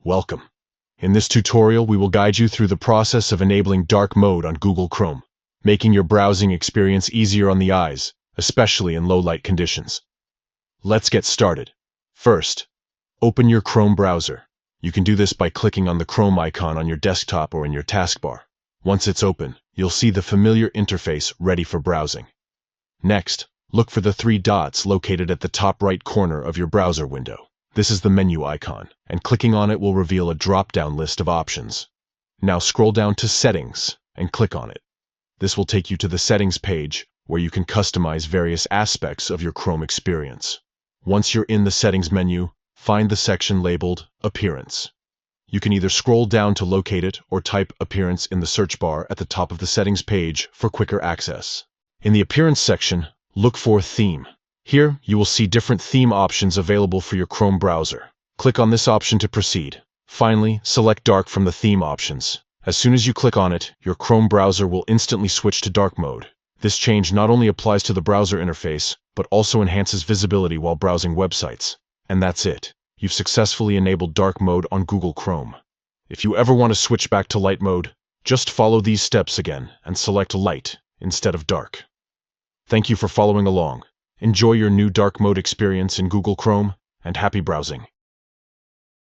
Welcome. In this tutorial, we will guide you through the process of enabling dark mode on Google Chrome, making your browsing experience easier on the eyes, especially in low light conditions. Let's get started. First, open your Chrome browser. You can do this by clicking on the Chrome icon on your desktop or in your taskbar. Once it's open, you'll see the familiar interface ready for browsing. Next, look for the three dots located at the top right corner of your browser window. This is the menu icon, and clicking on it will reveal a drop-down list of options. Now scroll down to Settings and click on it. This will take you to the Settings page, where you can customize various aspects of your Chrome experience. Once you're in the Settings menu, find the section labeled Appearance. You can either scroll down to locate it or type Appearance in the search bar at the top of the Settings page for quicker access. In the Appearance section, look for Theme. Here, you will see different theme options available for your Chrome browser. Click on this option to proceed. Finally, select Dark from the theme options. As soon as you click on it, your Chrome browser will instantly switch to dark mode. This change not only applies to the browser interface, but also enhances visibility while browsing websites. And that's it. You've successfully enabled dark mode on Google Chrome. If you ever want to switch back to light mode, just follow these steps again and select light instead of dark. Thank you for following along. Enjoy your new dark mode experience in Google Chrome, and happy browsing.